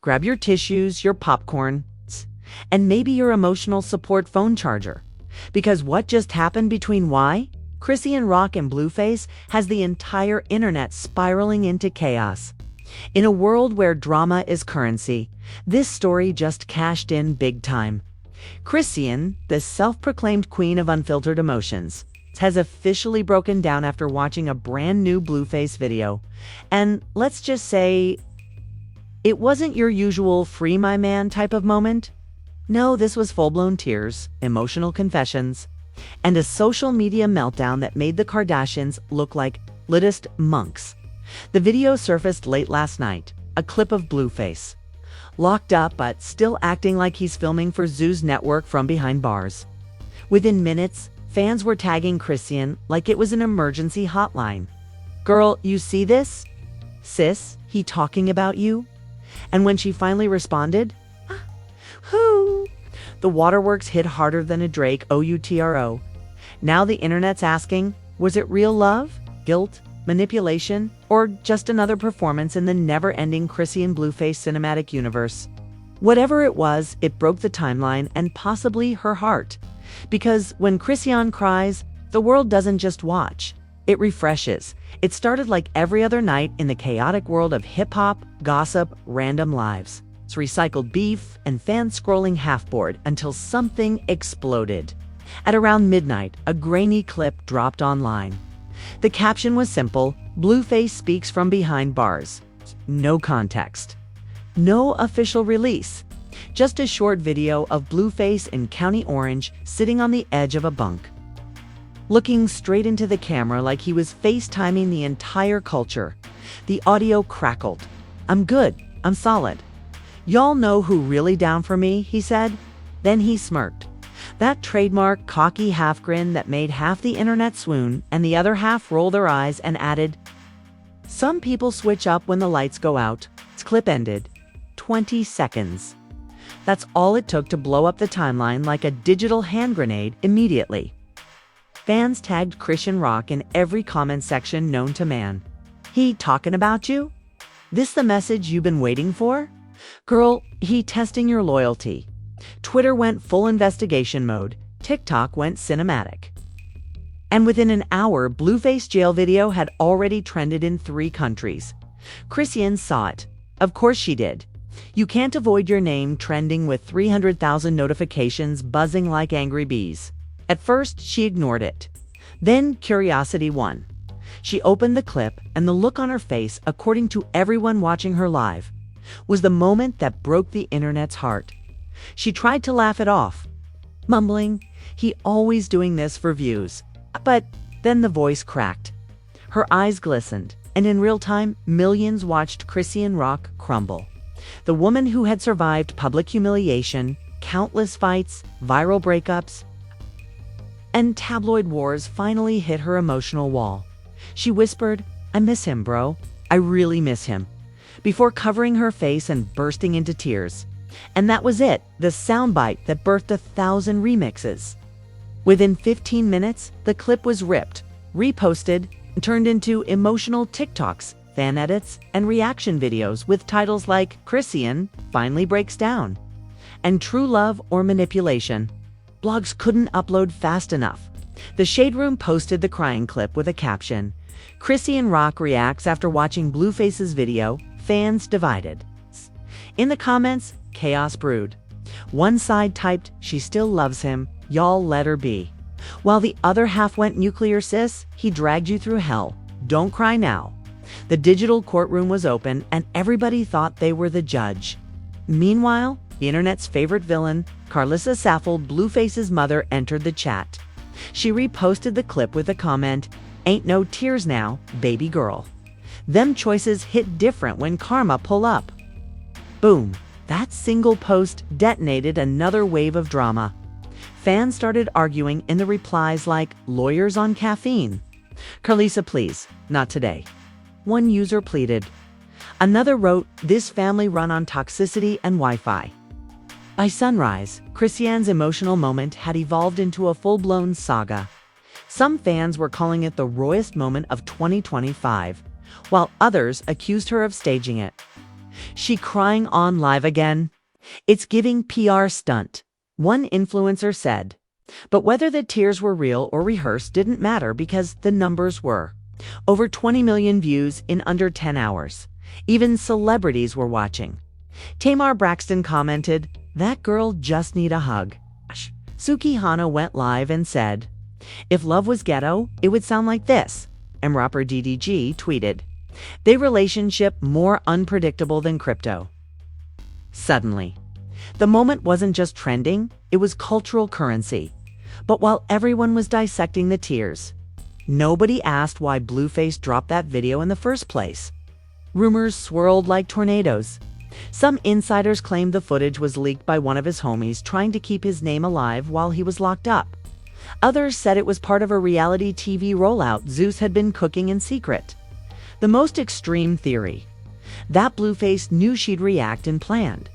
grab your tissues, your popcorn, and maybe your emotional support phone charger. Because what just happened between Chrisean Rock and Blueface has the entire internet spiraling into chaos. In a world where drama is currency, this story just cashed in big time. Chrisean, the self-proclaimed queen of unfiltered emotions, has officially broken down after watching a brand new Blueface video. And let's just say, it wasn't your usual free my man type of moment. No, this was full-blown tears, emotional confessions, and a social media meltdown that made the Kardashians look like Buddhist monks. The video surfaced late last night, a clip of Blueface, locked up but still acting like he's filming for Zeus Network from behind bars. Within minutes, fans were tagging Chrisean like it was an emergency hotline. "Girl, you see this? Sis, he talking about you?" And when she finally responded, "Who?" The waterworks hit harder than a Drake OUTRO. Now the internet's asking, was it real love, guilt, manipulation, or just another performance in the never-ending Chrisean Blueface cinematic universe? Whatever it was, it broke the timeline and possibly her heart. Because when Chrisean cries, the world doesn't just watch, it refreshes. It started like every other night in the chaotic world of hip-hop, gossip, random lives. It's recycled beef and fans scrolling half-bored until something exploded. At around midnight, a grainy clip dropped online. The caption was simple: "Blueface speaks from behind bars." No context. No official release. Just a short video of Blueface in County Orange sitting on the edge of a bunk, looking straight into the camera like he was FaceTiming the entire culture. The audio crackled. "I'm good. I'm solid. Y'all know who really down for me," he said. Then he smirked. That trademark cocky half grin that made half the internet swoon and the other half roll their eyes, and added, "Some people switch up when the lights go out." Its clip ended. 20 seconds. That's all it took to blow up the timeline like a digital hand grenade immediately. Fans tagged Chrisean Rock in every comment section known to man. "He talking about you? This the message you've been waiting for? Girl, he testing your loyalty." Twitter went full investigation mode. TikTok went cinematic. And within an hour, Blueface jail video had already trended in 3 countries. Chrisean saw it. Of course she did. You can't avoid your name trending with 300,000 notifications buzzing like angry bees. At first, she ignored it. Then curiosity won. She opened the clip, and the look on her face, according to everyone watching her live, was the moment that broke the internet's heart. She tried to laugh it off, mumbling, "He always doing this for views." But then the voice cracked. Her eyes glistened, and in real time, millions watched Chrisean Rock crumble. The woman who had survived public humiliation, countless fights, viral breakups, and tabloid wars finally hit her emotional wall. She whispered, "I miss him, bro. I really miss him," before covering her face and bursting into tears. And that was it, the soundbite that birthed 1,000 remixes. Within 15 minutes, the clip was ripped, reposted, and turned into emotional TikToks, fan edits, and reaction videos with titles like "Chrisean finally breaks down" and "True Love or Manipulation." Blogs couldn't upload fast enough. The Shade Room posted the crying clip with a caption, "Chrisean Rock reacts after watching Blueface's video, fans divided." In the comments, chaos brewed. One side typed, "She still loves him, y'all let her be," while the other half went nuclear sis, "He dragged you through hell, don't cry now." The digital courtroom was open, and everybody thought they were the judge. Meanwhile, the internet's favorite villain, Carlissa Saffold, Blueface's mother, entered the chat. She reposted the clip with a comment, "Ain't no tears now, baby girl. Them choices hit different when karma pull up." Boom. That single post detonated another wave of drama. Fans started arguing in the replies like lawyers on caffeine. "Carlissa, please, not today." One user pleaded. Another wrote, "This family run on toxicity and Wi-Fi." By sunrise, Chrisean's emotional moment had evolved into a full-blown saga. Some fans were calling it the rawest moment of 2025, while others accused her of staging it. She crying on live again? It's giving PR stunt, one influencer said. But whether the tears were real or rehearsed didn't matter because the numbers were. Over 20 million views in under 10 hours. Even celebrities were watching. Tamar Braxton commented, "That girl just need a hug." Suki Hana went live and said, "If love was ghetto, it would sound like this." And rapper DDG tweeted, "They relationship more unpredictable than crypto." Suddenly, the moment wasn't just trending, it was cultural currency. But while everyone was dissecting the tears, nobody asked why Blueface dropped that video in the first place. Rumors swirled like tornadoes. Some insiders claimed the footage was leaked by one of his homies trying to keep his name alive while he was locked up. Others said it was part of a reality TV rollout Zeus had been cooking in secret. The most extreme theory: that Blueface knew she'd react and planned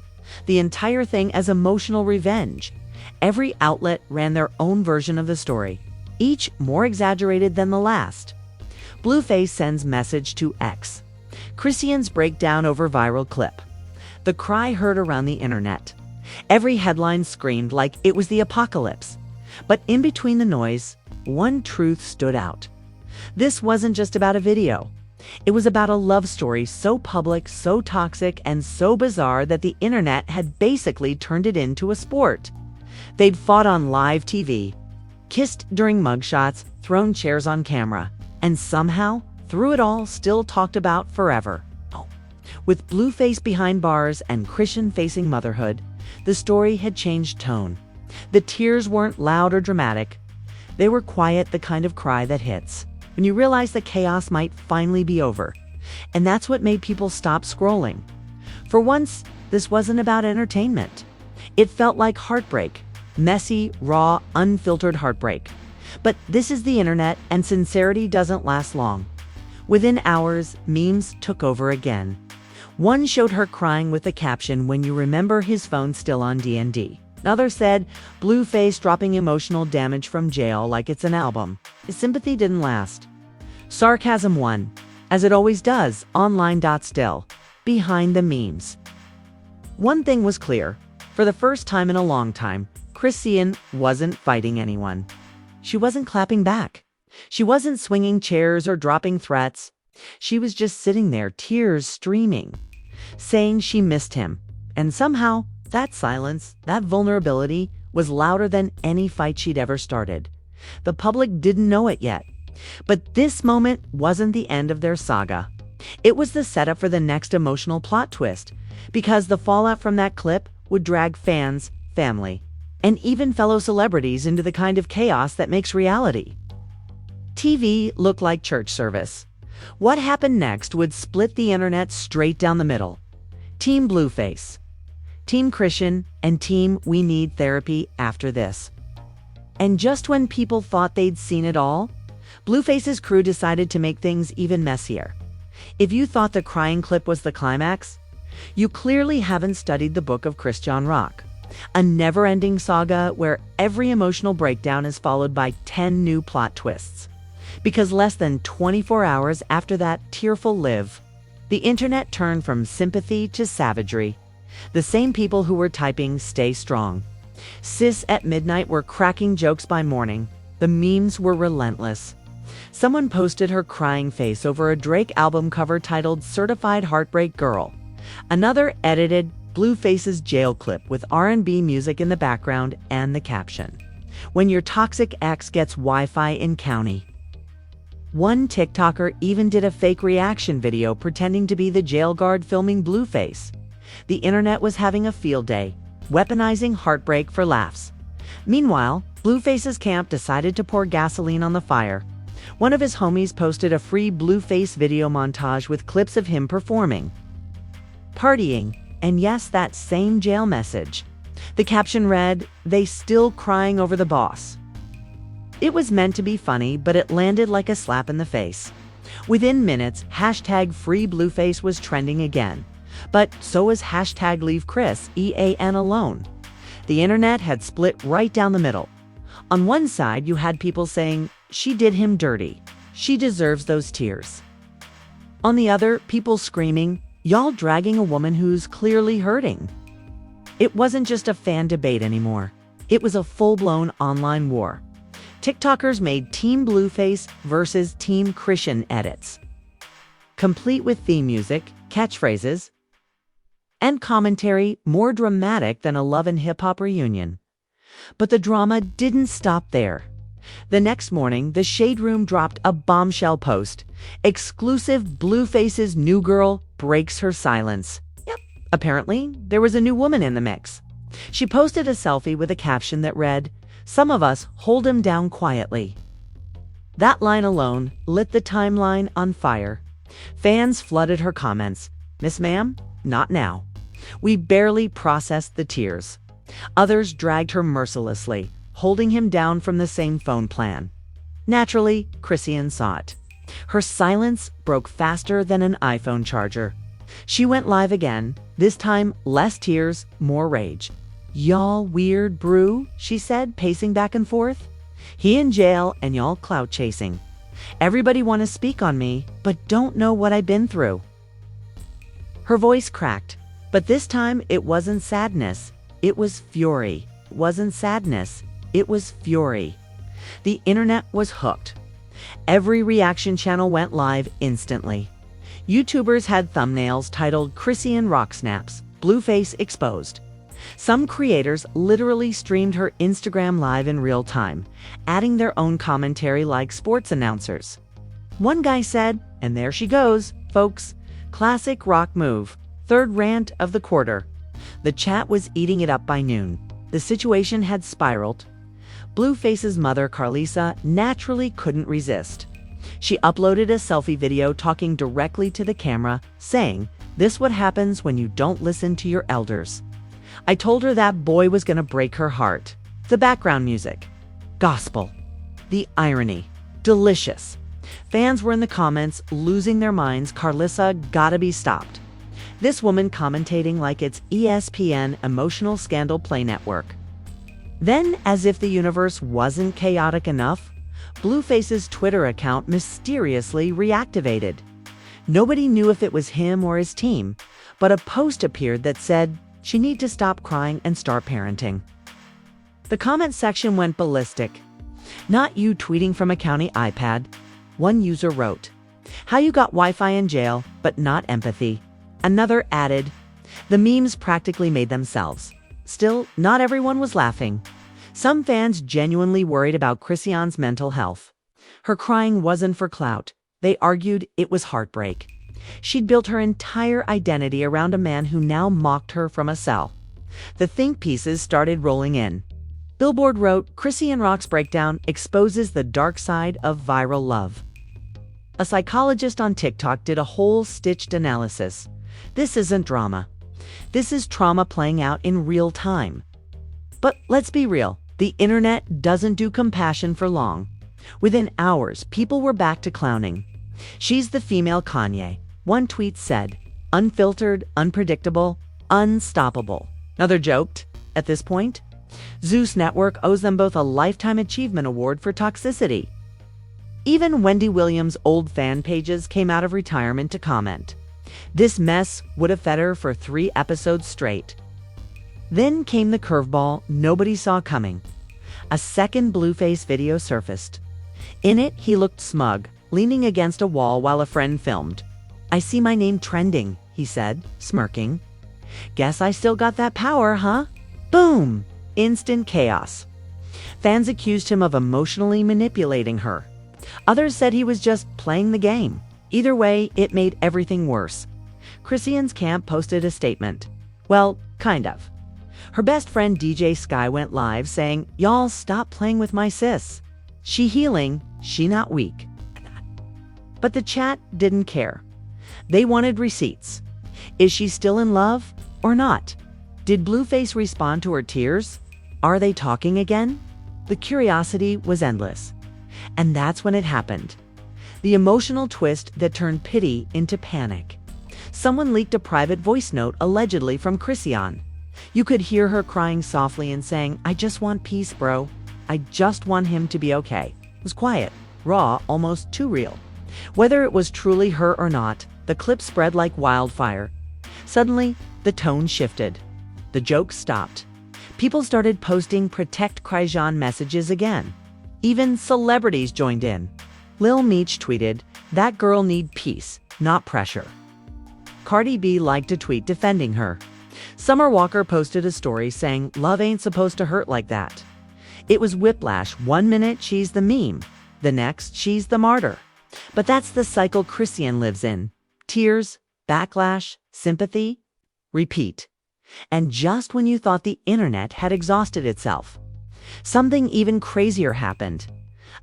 the entire thing as emotional revenge. Every outlet ran their own version of the story, each more exaggerated than the last. Blueface sends message to X. Chrisean's breakdown over viral clip. The cry heard around the internet. Every headline screamed like it was the apocalypse. But in between the noise, one truth stood out. This wasn't just about a video. It was about a love story so public, so toxic, and so bizarre that the internet had basically turned it into a sport. They'd fought on live TV, kissed during mugshots, thrown chairs on camera, and somehow, through it all, still talked about forever. With Blueface behind bars and Chrisean facing motherhood, the story had changed tone. The tears weren't loud or dramatic. They were quiet, the kind of cry that hits when you realize the chaos might finally be over. And that's what made people stop scrolling. For once, this wasn't about entertainment. It felt like heartbreak. Messy, raw, unfiltered heartbreak. But this is the internet, and sincerity doesn't last long. Within hours, memes took over again. One showed her crying with the caption, "When you remember his phone still on D&D." Another said, "Blueface dropping emotional damage from jail like it's an album." His sympathy didn't last. Sarcasm won, as it always does, online. Still, behind the memes. One thing was clear. For the first time in a long time, Chrisean wasn't fighting anyone. She wasn't clapping back. She wasn't swinging chairs or dropping threats. She was just sitting there, tears streaming, saying she missed him. And somehow, that silence, that vulnerability, was louder than any fight she'd ever started. The public didn't know it yet. But this moment wasn't the end of their saga. It was the setup for the next emotional plot twist, because the fallout from that clip would drag fans, family, and even fellow celebrities into the kind of chaos that makes reality TV look like church service. What happened next would split the internet straight down the middle. Team Blueface, Team Chrisean, and Team We Need Therapy after this. And just when people thought they'd seen it all, Blueface's crew decided to make things even messier. If you thought the crying clip was the climax, you clearly haven't studied the book of Chrisean Rock, a never-ending saga where every emotional breakdown is followed by 10 new plot twists. Because less than 24 hours after that tearful live, the internet turned from sympathy to savagery. The same people who were typing "Stay strong, sis" at midnight were cracking jokes by morning. The memes were relentless. Someone posted her crying face over a Drake album cover titled "Certified Heartbreak Girl." Another edited Blueface's jail clip with R&B music in the background and the caption, "When your toxic ex gets Wi-Fi in county." One TikToker even did a fake reaction video pretending to be the jail guard filming Blueface. The internet was having a field day, weaponizing heartbreak for laughs. Meanwhile, Blueface's camp decided to pour gasoline on the fire. One of his homies posted a free Blueface video montage with clips of him performing, partying, and yes, that same jail message. The caption read, "They still crying over the boss." It was meant to be funny, but it landed like a slap in the face. Within minutes, hashtag Free Blueface was trending again. But so was hashtag Leave Chris EAN alone. The internet had split right down the middle. On one side, you had people saying, "She did him dirty. She deserves those tears." On the other, people screaming, Y'all dragging a woman who's clearly hurting. It wasn't just a fan debate anymore. It was a full-blown online war. TikTokers made Team Blueface versus Team Chrisean edits, complete with theme music, catchphrases, and commentary more dramatic than a Love and Hip Hop reunion. But the drama didn't stop there. The next morning, the Shade Room dropped a bombshell post. Exclusive: Blueface's new girl breaks her silence. Yep, apparently there was a new woman in the mix. She posted a selfie with a caption that read, "Some of us hold him down quietly." That line alone lit the timeline on fire. Fans flooded her comments. "Miss Ma'am, not now. We barely processed the tears." Others dragged her mercilessly, holding him down from the same phone plan. Naturally, Chrisean saw it. Her silence broke faster than an iPhone charger. She went live again, this time less tears, more rage. "Y'all weird brew," she said, pacing back and forth. "He in jail and y'all clout chasing. Everybody want to speak on me, but don't know what I've been through." Her voice cracked, but this time it wasn't sadness, it was fury. It wasn't sadness, it was fury. The internet was hooked. Every reaction channel went live instantly. YouTubers had thumbnails titled "Chrisean Rock Snaps, Blueface Exposed." Some creators literally streamed her Instagram live in real time, adding their own commentary like sports announcers. One guy said, "And there she goes, folks. Classic rock move. Third rant of the quarter." The chat was eating it up by noon. The situation had spiraled. Blueface's mother, Carlisa, naturally couldn't resist. She uploaded a selfie video talking directly to the camera, saying, "This what happens when you don't listen to your elders. I told her that boy was gonna break her heart." The background music. Gospel. The irony. Delicious. Fans were in the comments losing their minds. "Carlisa gotta be stopped." This woman commentating like it's ESPN Emotional Scandal Play Network. Then, as if the universe wasn't chaotic enough, Blueface's Twitter account mysteriously reactivated. Nobody knew if it was him or his team, but a post appeared that said, "She need to stop crying and start parenting." The comment section went ballistic. "Not you tweeting from a county iPad." One user wrote, "How you got Wi-Fi in jail, but not empathy." Another added, "The memes practically made themselves." Still, not everyone was laughing. Some fans genuinely worried about Chrisean's mental health. Her crying wasn't for clout. They argued it was heartbreak. She'd built her entire identity around a man who now mocked her from a cell. The think pieces started rolling in. Billboard wrote, "Chrisean Rock's breakdown exposes the dark side of viral love." A psychologist on TikTok did a whole stitched analysis. This isn't drama. This is trauma playing out in real time. But let's be real, the internet doesn't do compassion for long. Within hours, people were back to clowning. "She's the female Kanye," one tweet said. "Unfiltered, unpredictable, unstoppable." Another joked, "At this point, Zeus Network owes them both a Lifetime Achievement Award for toxicity." Even Wendy Williams' old fan pages came out of retirement to comment. This mess would have fed her for 3 episodes straight. Then came the curveball nobody saw coming. A second Blueface video surfaced. In it, he looked smug, leaning against a wall while a friend filmed. "I see my name trending," he said, smirking. "Guess I still got that power, huh?" Boom! Instant chaos. Fans accused him of emotionally manipulating her. Others said he was just playing the game. Either way, it made everything worse. Chrisean's camp posted a statement. Well, kind of. Her best friend DJ Sky went live saying, "Y'all stop playing with my sis. She healing, she not weak." But the chat didn't care. They wanted receipts. Is she still in love or not? Did Blueface respond to her tears? Are they talking again? The curiosity was endless. And that's when it happened. The emotional twist that turned pity into panic. Someone leaked a private voice note allegedly from Chrisean. You could hear her crying softly and saying, "I just want peace, bro. I just want him to be okay." It was quiet, raw, almost too real. Whether it was truly her or not, the clip spread like wildfire, Suddenly, the tone shifted. The jokes stopped. People started posting "Protect Chrisean" messages again. Even celebrities joined in. Lil Meech tweeted, "That girl need peace, not pressure." Cardi B liked a tweet defending her. Summer Walker posted a story saying, "Love ain't supposed to hurt like that." It was whiplash. 1 minute she's the meme, the next she's the martyr. But that's the cycle Chrisean lives in. Tears, backlash, sympathy, repeat. And just when you thought the internet had exhausted itself, something even crazier happened.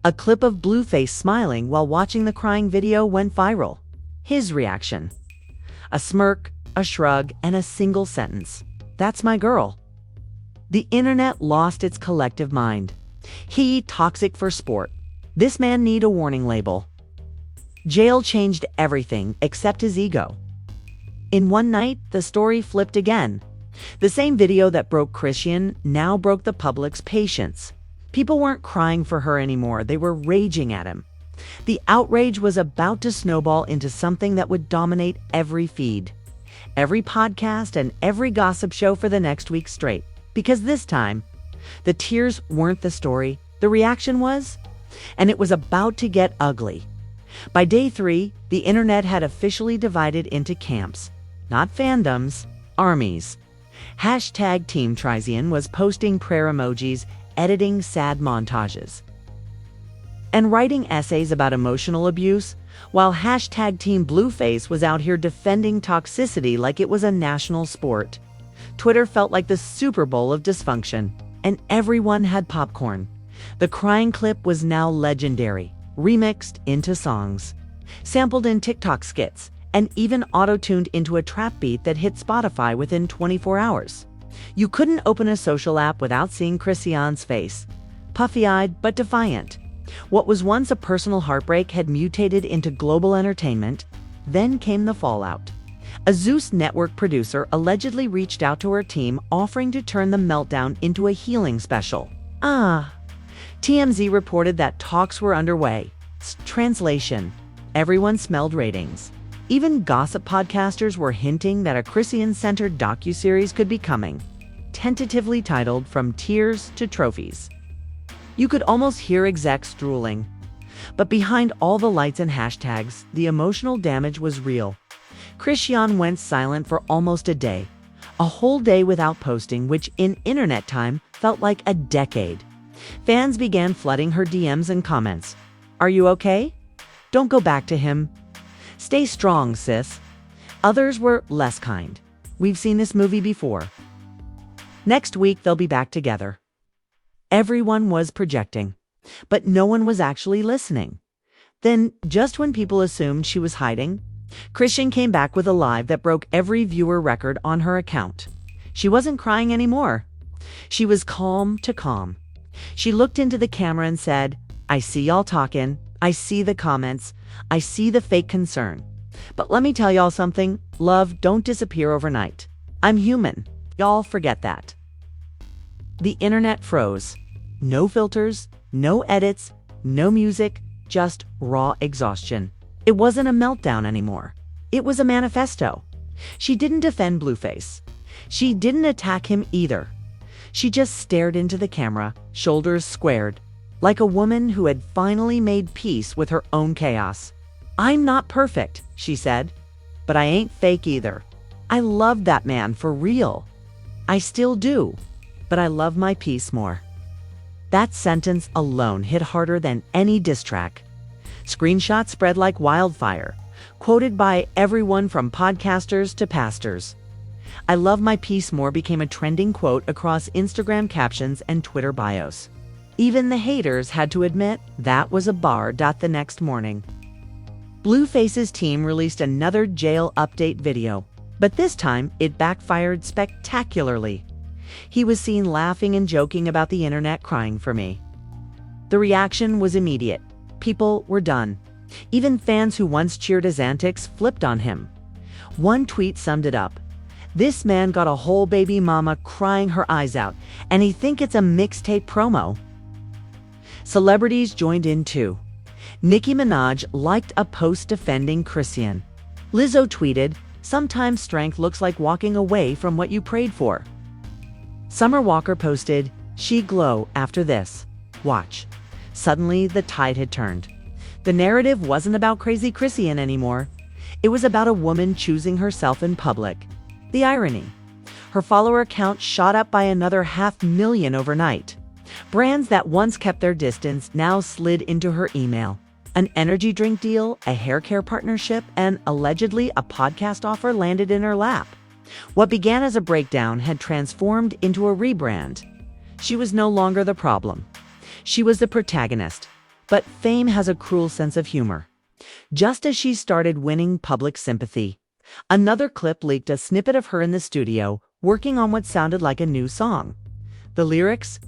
A clip of Blueface smiling while watching the crying video went viral. His reaction: a smirk, a shrug, and a single sentence: "That's my girl." The internet lost its collective mind. He toxic for sport. This man need a warning label. Jail changed everything except his ego. In one night, the story flipped again. The same video that broke Chrisean now broke the public's patience. People weren't crying for her anymore. They were raging at him. The outrage was about to snowball into something that would dominate every feed, every podcast, and every gossip show for the next week straight. Because this time, the tears weren't the story, the reaction was, and it was about to get ugly. By day 3, the internet had officially divided into camps, not fandoms, armies. Hashtag Team Chrisean was posting prayer emojis, editing sad montages, and writing essays about emotional abuse, while hashtag Team Blueface was out here defending toxicity like it was a national sport. Twitter felt like the Super Bowl of dysfunction, and everyone had popcorn. The crying clip was now legendary, remixed into songs, sampled in TikTok skits, and even auto-tuned into a trap beat that hit Spotify within 24 hours. You couldn't open a social app without seeing Chrisean's face, puffy-eyed but defiant. What was once a personal heartbreak had mutated into global entertainment. Then came the fallout. A Zeus Network producer allegedly reached out to her team, offering to turn the meltdown into a healing special. TMZ reported that talks were underway. Translation: everyone smelled ratings. Even gossip podcasters were hinting that a Chrisean-centered docuseries could be coming, tentatively titled "From Tears to Trophies." You could almost hear execs drooling. But behind all the lights and hashtags, the emotional damage was real. Chrisean went silent for almost a day. A whole day without posting, which in internet time felt like a decade. Fans began flooding her DMs and comments. "Are you okay? Don't go back to him. Stay strong, sis." Others were less kind. "We've seen this movie before. Next week they'll be back together." Everyone was projecting, but no one was actually listening. Then, just when people assumed she was hiding, Chrisean came back with a live that broke every viewer record on her account. She wasn't crying anymore. She was calm to calm. She looked into the camera and said, "I see y'all talking. I see the comments. I see the fake concern. But let me tell y'all something. Love don't disappear overnight. I'm human. Y'all forget that." The internet froze. No filters, no edits, no music, just raw exhaustion. It wasn't a meltdown anymore. It was a manifesto. She didn't defend Blueface. She didn't attack him either. She just stared into the camera, shoulders squared, like a woman who had finally made peace with her own chaos. "I'm not perfect," she said, "but I ain't fake either. I love that man for real. I still do, but I love my peace more." That sentence alone hit harder than any diss track. Screenshots spread like wildfire, quoted by everyone from podcasters to pastors. "I love my peace more" became a trending quote across Instagram captions and Twitter bios. Even the haters had to admit that was a bar. The next morning, Blueface's team released another jail update video, but this time it backfired spectacularly. He was seen laughing and joking about the internet crying for me. The reaction was immediate. People were done. Even fans who once cheered his antics flipped on him. One tweet summed it up. "This man got a whole baby mama crying her eyes out, and he think it's a mixtape promo." Celebrities joined in too. Nicki Minaj liked a post defending Chrisean. Lizzo tweeted, Sometimes strength looks like walking away from what you prayed for. Summer Walker posted, "She glow after this. Watch." Suddenly, the tide had turned. The narrative wasn't about crazy Chrisean anymore. It was about a woman choosing herself in public. The irony. Her follower count shot up by another 500,000 overnight. Brands that once kept their distance now slid into her email. An energy drink deal, a hair care partnership, and allegedly a podcast offer landed in her lap. What began as a breakdown had transformed into a rebrand. She was no longer the problem. She was the protagonist. But fame has a cruel sense of humor. Just as she started winning public sympathy, another clip leaked a snippet of her in the studio, working on what sounded like a new song. The lyrics,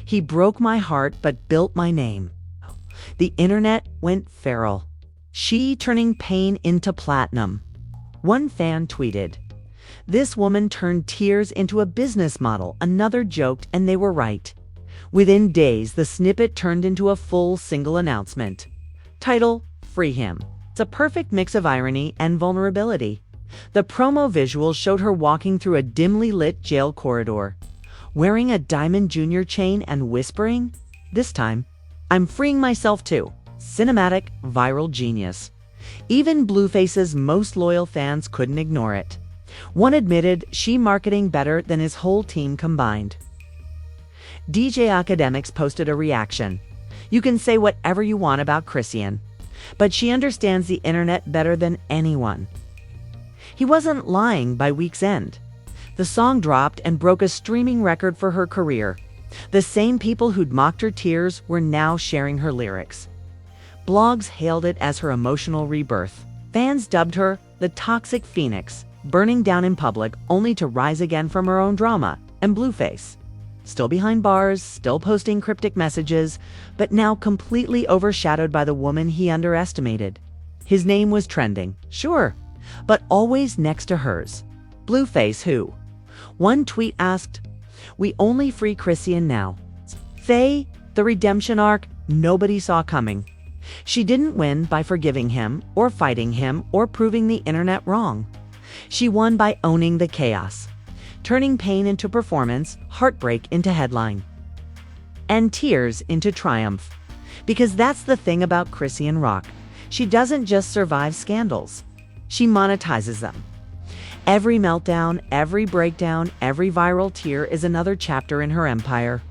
"He broke my heart but built my name." The internet went feral. She turning pain into platinum. One fan tweeted, "This woman turned tears into a business model." Another joked, and they were right. Within days, the snippet turned into a full single announcement. Title, "Free Him." It's a perfect mix of irony and vulnerability. The promo visual showed her walking through a dimly lit jail corridor, wearing a Diamond Jr. chain and whispering, this time, "I'm freeing myself too." Cinematic, viral genius. Even Blueface's most loyal fans couldn't ignore it. One admitted she marketing better than his whole team combined. DJ Academics posted a reaction. "You can say whatever you want about Chrisean, but she understands the internet better than anyone." He wasn't lying by week's end. The song dropped and broke a streaming record for her career. The same people who'd mocked her tears were now sharing her lyrics. Blogs hailed it as her emotional rebirth. Fans dubbed her the toxic phoenix, burning down in public only to rise again from her own drama. And Blueface, still behind bars, still posting cryptic messages, but now completely overshadowed by the woman he underestimated. His name was trending, sure, but always next to hers. Blueface who? One tweet asked, "We only free Chrisean now." Faye, the redemption arc nobody saw coming. She didn't win by forgiving him, or fighting him, or proving the internet wrong. She won by owning the chaos, turning pain into performance, heartbreak into headline, and tears into triumph. Because that's the thing about Chrisean Rock. She doesn't just survive scandals. She monetizes them. Every meltdown, every breakdown, every viral tear is another chapter in her empire.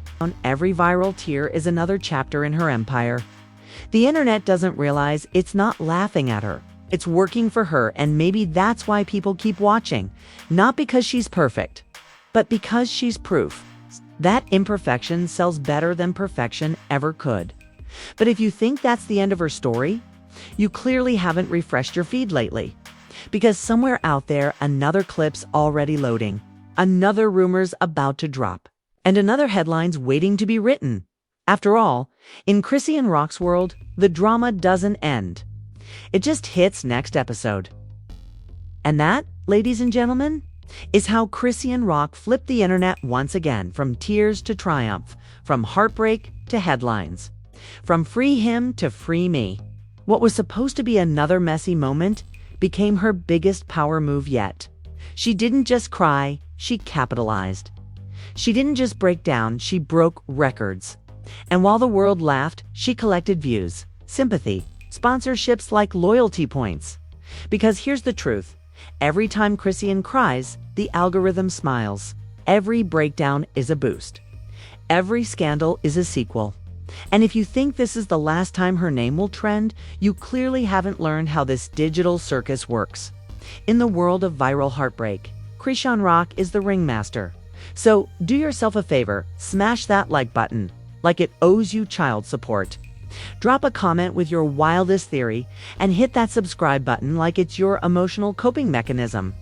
Every viral tear is another chapter in her empire. The internet doesn't realize it's not laughing at her. It's working for her, and maybe that's why people keep watching. Not because she's perfect, but because she's proof that imperfection sells better than perfection ever could. But if you think that's the end of her story, you clearly haven't refreshed your feed lately. Because somewhere out there, another clip's already loading, another rumor's about to drop, and another headline's waiting to be written. After all, in Chrisean Rock's world, the drama doesn't end. It just hits next episode. And that, ladies and gentlemen, is how Chrisean Rock flipped the internet once again, from tears to triumph, from heartbreak to headlines, from free him to free me. What was supposed to be another messy moment became her biggest power move yet. She didn't just cry, she capitalized. She didn't just break down, she broke records. And while the world laughed, she collected views, sympathy, sponsorships like loyalty points. Because here's the truth. Every time Chrisean cries, the algorithm smiles. Every breakdown is a boost. Every scandal is a sequel. And if you think this is the last time her name will trend, you clearly haven't learned how this digital circus works. In the world of viral heartbreak, Chrisean Rock is the ringmaster. So do yourself a favor, smash that like button, like it owes you child support. Drop a comment with your wildest theory, and hit that subscribe button like it's your emotional coping mechanism.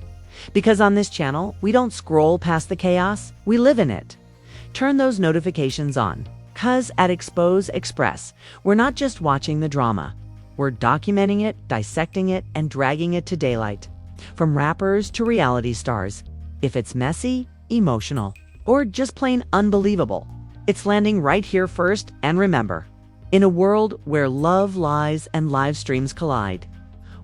Because on this channel, we don't scroll past the chaos, we live in it. Turn those notifications on. 'Cause at Expose Express, we're not just watching the drama. We're documenting it, dissecting it, and dragging it to daylight. From rappers to reality stars. If it's messy, emotional, or just plain unbelievable, it's landing right here first. And remember, in a world where love lies and live streams collide,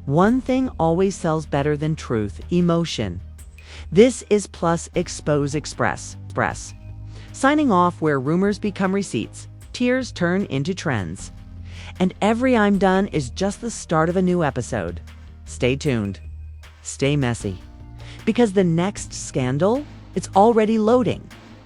One thing always sells better than truth: emotion. This is Plus Expose Express. Signing off where rumors become receipts, tears turn into trends. And every I'm done is just the start of a new episode. Stay tuned. Stay messy. Because the next scandal, it's already loading.